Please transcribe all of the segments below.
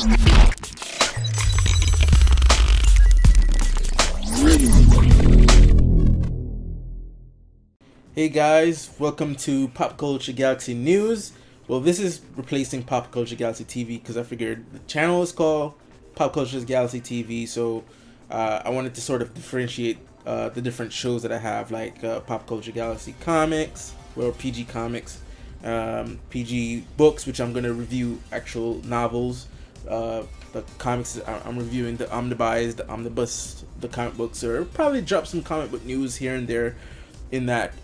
Hey guys, welcome to Pop Culture Galaxy News. Well, this is replacing Pop Culture Galaxy TV because I figured the channel is called Pop Culture Galaxy TV, so I wanted to sort of differentiate the different shows that I have, like Pop Culture Galaxy Comics, well, PG Comics, PG Books, which I'm going to review actual novels. The comics I'm reviewing, the Omnibus, the Omnibus, the comic books, or probably drop some comic book news here and there in that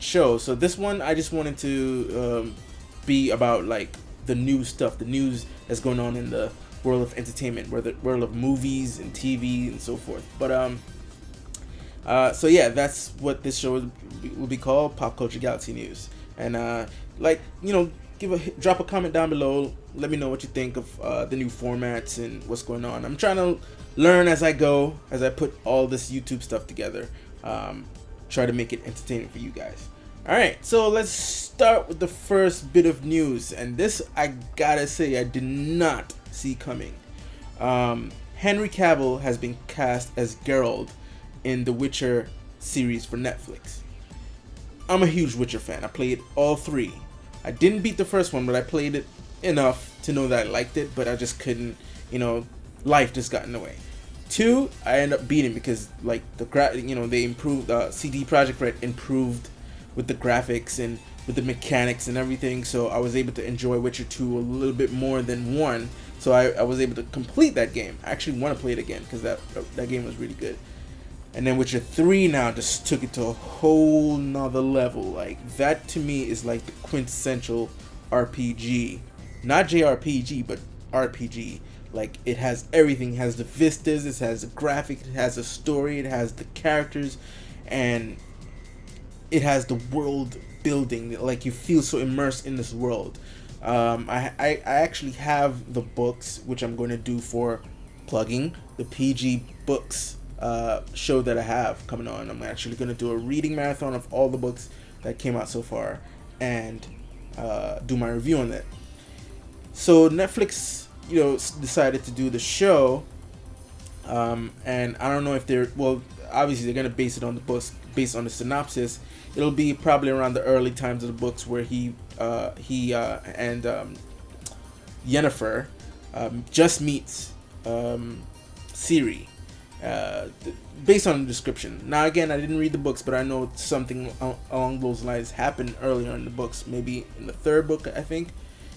show. So this one I just wanted to be about like the new stuff, the news that's going on in the world of entertainment, where the world of movies and TV and so forth. But so yeah, that's what this show will be called, Pop Culture Galaxy News. And drop a comment down below. Let me know what you think of the new formats and what's going on. I'm trying to learn as I go, as I put all this YouTube stuff together. Try to make it entertaining for you guys. Alright, so let's start with the first bit of news, and this I gotta say I did not see coming. Henry Cavill has been cast as Geralt in the Witcher series for Netflix. I'm a huge Witcher fan. I played all three. I didn't beat the first one, but I played it enough to know that I liked it, but I just couldn't, life just got in the way. 2, I ended up beating because like they improved. CD Projekt Red improved with the graphics and with the mechanics and everything, so I was able to enjoy Witcher 2 a little bit more than 1. So I was able to complete that game. I actually want to play it again because that game was really good. And then Witcher 3 now just took it to a whole nother level. Like that to me is like the quintessential RPG, not JRPG, but RPG. Like it has everything. It has the vistas, it has the graphic, it has the story, it has the characters, and it has the world building. Like you feel so immersed in this world. I actually have the books, which I'm going to do for plugging the PG Books show that I have coming on. I'm actually going to do a reading marathon of all the books that came out so far and do my review on that. So Netflix decided to do the show, and I don't know if obviously they're gonna base it on the books, based on the synopsis. It'll be probably around the early times of the books where he and Yennefer just meets Ciri, based on the description. Now again, I didn't read the books, but I know something along those lines happened earlier in the books, maybe in the third book, I think.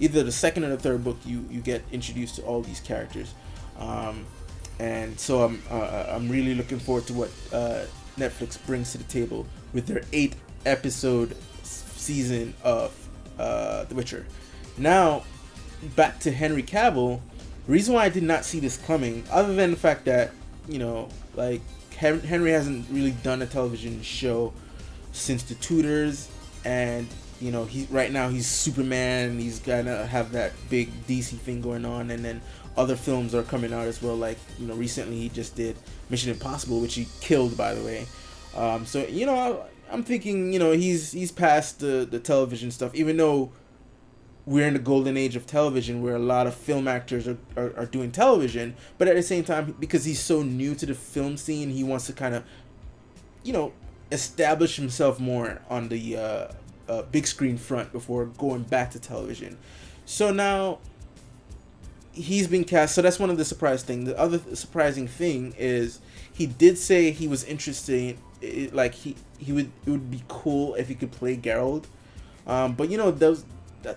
Either the second or the third book, you get introduced to all these characters, and so I'm really looking forward to what Netflix brings to the table with their 8-episode season of The Witcher. Now, back to Henry Cavill. The reason why I did not see this coming, other than the fact that Henry hasn't really done a television show since The Tudors, and right now he's Superman, and he's gonna have that big DC thing going on, and then other films are coming out as well. Like recently he just did Mission Impossible, which he killed, by the way. So I'm thinking he's past the television stuff, even though we're in the golden age of television where a lot of film actors are doing television, but at the same time, because he's so new to the film scene, he wants to kind of establish himself more on the big screen front before going back to television. So now he's been cast. So that's one of the surprise things. The other surprising thing is he did say he was interested. It would be cool if he could play Geralt. But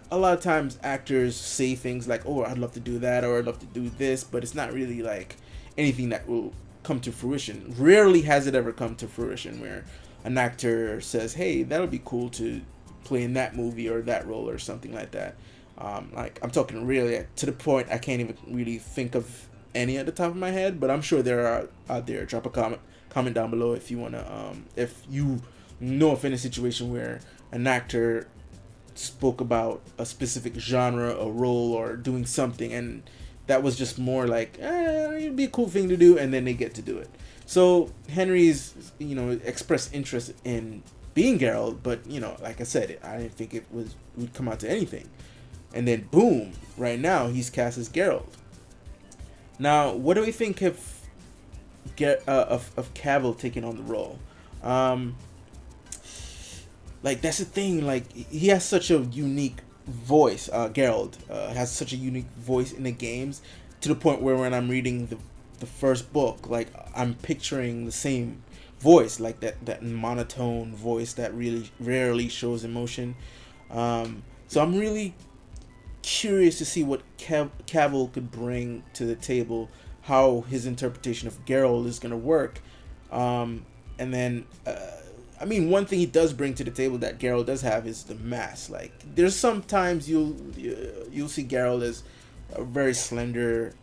a lot of times actors say things like, "Oh, I'd love to do that," or "I'd love to do this," but it's not really like anything that will come to fruition. Rarely has it ever come to fruition where an actor says, "Hey, that'll be cool to play in that movie or that role," or something like that. I'm talking really to the point I can't even really think of any at the top of my head, but I'm sure there are out there. Drop a comment down below if you wanna if you know of any situation where an actor spoke about a specific genre, a role, or doing something, and that was just more like it'd be a cool thing to do, and then they get to do it. So Henry's expressed interest in being Geralt, but like I said, I didn't think it would come out to anything. and then boom, right now he's cast as Geralt. Now, what do we think of Cavill taking on the role? Um, like that's the thing. Like he has such a unique voice. Geralt has such a unique voice in the games, to the point where when I'm reading the first book, like I'm picturing the same voice, like that monotone voice that really rarely shows emotion. So I'm really curious to see what Cavill could bring to the table, how his interpretation of Geralt is going to work. And then, I mean, one thing he does bring to the table that Geralt does have is the mass. Like, there's sometimes you'll see Geralt as a very slender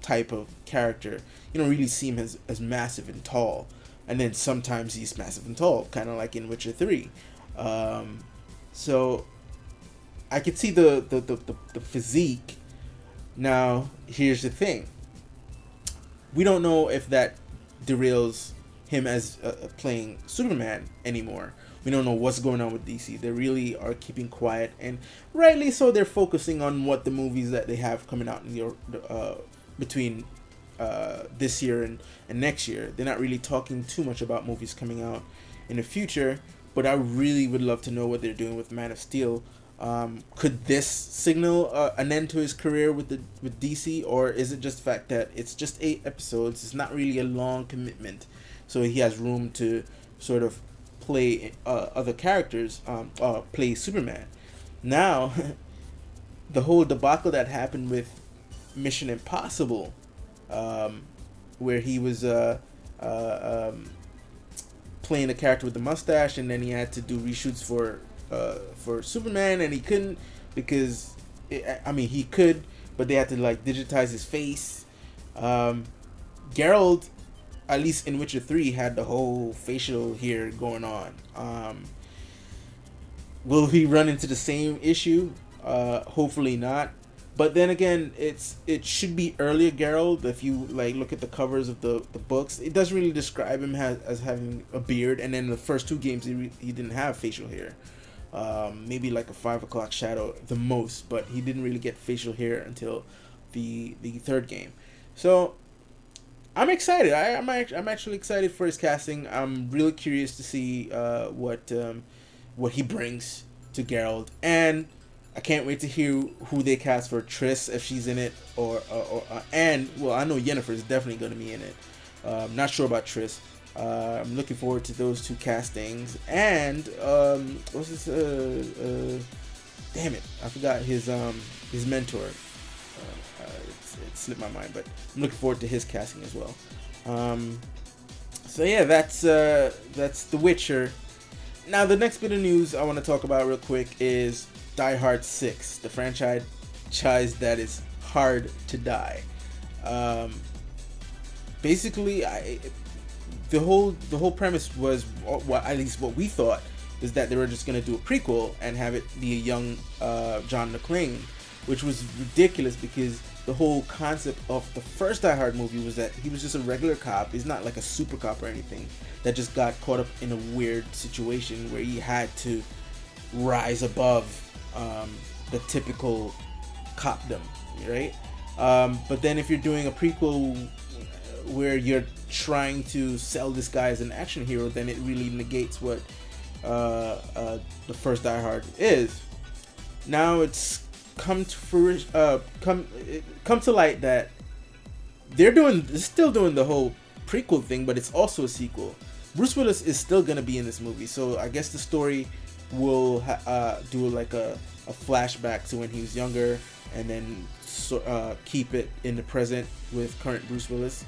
type of character. You don't really see him as massive and tall. And then sometimes he's massive and tall, kind of like in Witcher 3. So I could see the physique. Now, here's the thing. We don't know if that derails him as playing Superman anymore. We don't know what's going on with DC. They really are keeping quiet, and rightly so. They're focusing on what the movies that they have coming out in the between this year and next year. They're not really talking too much about movies coming out in the future. But I really would love to know what they're doing with Man of Steel. Could this signal an end to his career with DC, or is it just the fact that it's just 8 episodes? It's not really a long commitment, so he has room to sort of play other characters, play Superman. Now, the whole debacle that happened with Mission Impossible, where he was playing a character with the mustache, and then he had to do reshoots for Superman, and he couldn't because he could, but they had to like digitize his face. Geralt, at least in Witcher 3, had the whole facial hair going on. Will he run into the same issue? Hopefully not. But then again, it should be earlier Geralt. If you like look at the covers of the books, it doesn't really describe him as having a beard. And then in the first 2 games, he didn't have facial hair. Maybe like a 5 o'clock shadow the most, but he didn't really get facial hair until the 3rd game. So I'm excited. I'm actually excited for his casting. I'm really curious to see what he brings to Geralt, and I can't wait to hear who they cast for Triss, if she's in it, and well, I know Yennefer is definitely going to be in it. Not sure about Triss. I'm looking forward to those 2 castings. And what's this? Damn it, I forgot his mentor. It slipped my mind, but I'm looking forward to his casting as well. So yeah, that's The Witcher. Now the next bit of news I want to talk about real quick is Die Hard 6, the franchise that is hard to die. Basically, the whole premise was, well, at least what we thought, is that they were just gonna do a prequel and have it be a young John McClane, which was ridiculous because the whole concept of the first Die Hard movie was that he was just a regular cop. He's not like a super cop or anything that just got caught up in a weird situation where he had to rise above the typical copdom, right? But then if you're doing a prequel where you're trying to sell this guy as an action hero, then it really negates what the first Die Hard is. Now it's come to light that they're still doing the whole prequel thing, but it's also a sequel. Bruce Willis is still gonna be in this movie, so I guess the story will do like a flashback to when he was younger, and then keep it in the present with current Bruce Willis.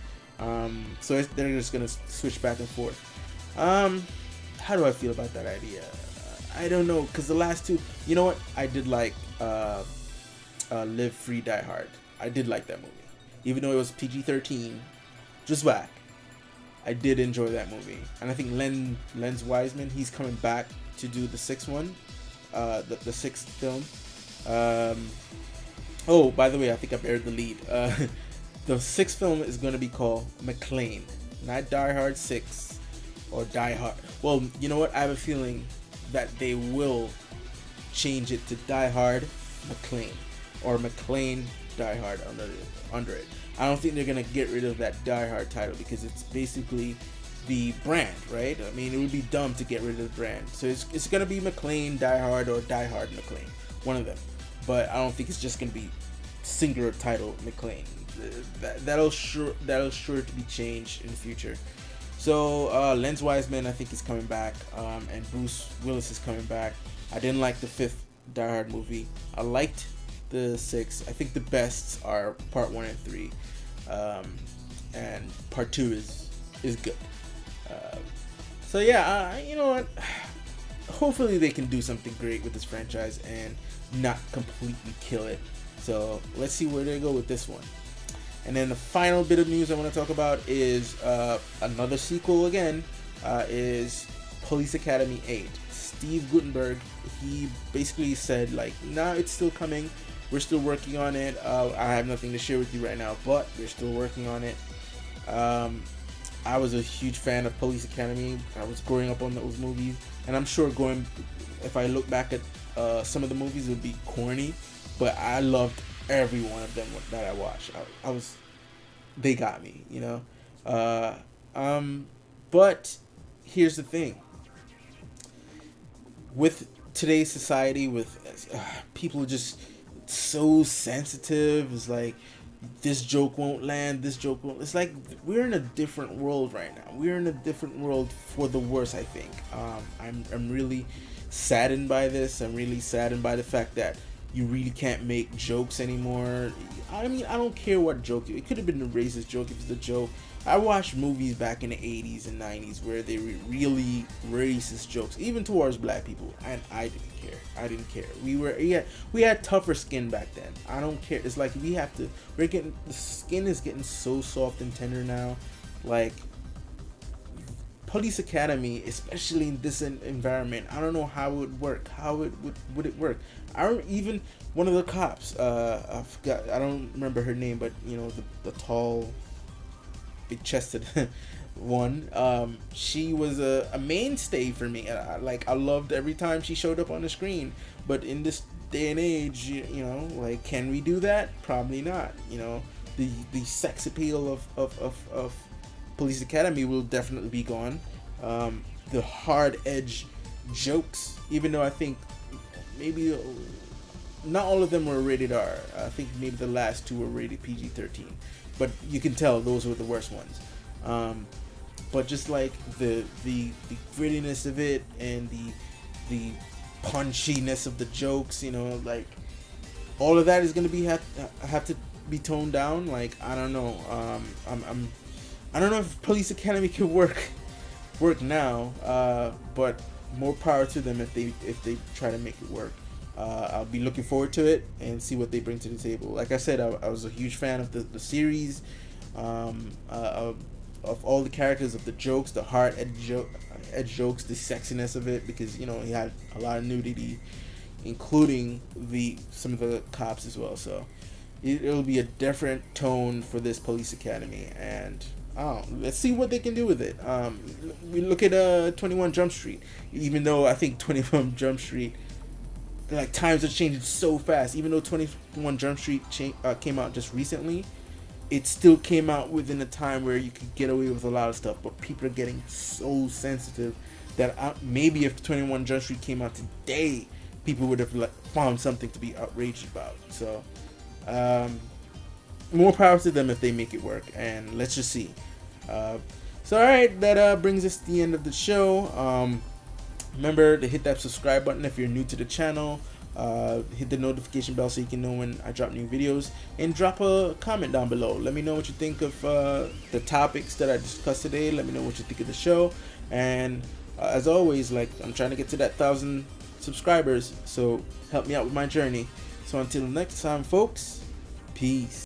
So they're just gonna switch back and forth. How do I feel about that idea? I don't know, because the last 2, you know what? I did like Live Free Die Hard. I did like that movie, even though it was PG-13. Just whack. I did enjoy that movie, and I think Len Wiseman, he's coming back to do the 6th one, the 6th film. Oh, by the way, I think I buried the lead. The 6th film is going to be called McClane, not Die Hard 6 or Die Hard. Well, you know what? I have a feeling that they will change it to Die Hard McClane, or McClane Die Hard under it. I don't think they're gonna get rid of that Die Hard title because it's basically the brand, right? I mean, it would be dumb to get rid of the brand. So it's gonna be McClane Die Hard or Die Hard McClane, one of them. But I don't think it's just gonna be singular title McClane. That'll sure to be changed in the future. So Lens Wiseman, I think, is coming back, and Bruce Willis is coming back. I didn't like the 5th Die Hard movie. I liked the 6th. I think the best are part 1 and 3, and part 2 is good. So yeah, you know what? Hopefully they can do something great with this franchise and not completely kill it. So let's see where they go with this one. And then the final bit of news I want to talk about is another sequel again, is Police Academy 8. Steve Guttenberg, he basically said, like, nah, it's still coming. We're still working on it. I have nothing to share with you right now, but we're still working on it. I was a huge fan of Police Academy. I was growing up on those movies, and I'm sure if I look back at some of the movies, it would be corny, but I loved every one of them that I watched. They got me, you know. But here's the thing: with today's society, with people just so sensitive, it's like this joke won't land, this joke won't. It's like we're in a different world right now. We're in a different world for the worse, I think. I'm really saddened by this. I'm really saddened by the fact that you really can't make jokes anymore. I mean, I don't care what joke. It could have been a racist joke if it's a joke. I watched movies back in the 80s and 90s where they were really racist jokes, even towards black people, and I didn't care. We had tougher skin back then. I don't care. It's like the skin is getting so soft and tender now. Like, Police Academy, especially in this environment, I don't know how it would work. How would it work? I don't even one of the cops. I forgot. I don't remember her name, but you know, the tall, big-chested one. She was a mainstay for me, and I loved every time she showed up on the screen. But in this day and age, you know, like, can we do that? Probably not. You know, the sex appeal of Police Academy will definitely be gone. The hard edge jokes, even though I think maybe not all of them were rated R. I think maybe the last 2 were rated PG-13, but you can tell those were the worst ones. But just like the grittiness of it and the punchiness of the jokes, you know, like all of that is gonna have to be toned down. Like, I don't know. I don't know if Police Academy can work now, but more power to them if they try to make it work. I'll be looking forward to it and see what they bring to the table. Like I said, I was a huge fan of the series, of all the characters, of the jokes, the hard edge jokes, the sexiness of it, because, you know, he had a lot of nudity, including some of the cops as well. So it'll be a different tone for this Police Academy, and let's see what they can do with it. We look at 21 Jump Street. Even though I think 21 Jump Street, like, times are changing so fast. Even though 21 Jump Street came out just recently, it still came out within a time where you could get away with a lot of stuff. But people are getting so sensitive that maybe if 21 Jump Street came out today, people would have found something to be outraged about. So more power to them if they make it work, and let's just see. So alright, that brings us to the end of the show. Remember to hit that subscribe button if you're new to the channel. Hit the notification bell so you can know when I drop new videos, and drop a comment down below. Let me know what you think of the topics that I discussed today. Let me know what you think of the show, and as always, like, I'm trying to get to that 1,000 subscribers, so help me out with my journey. So until next time, folks, peace.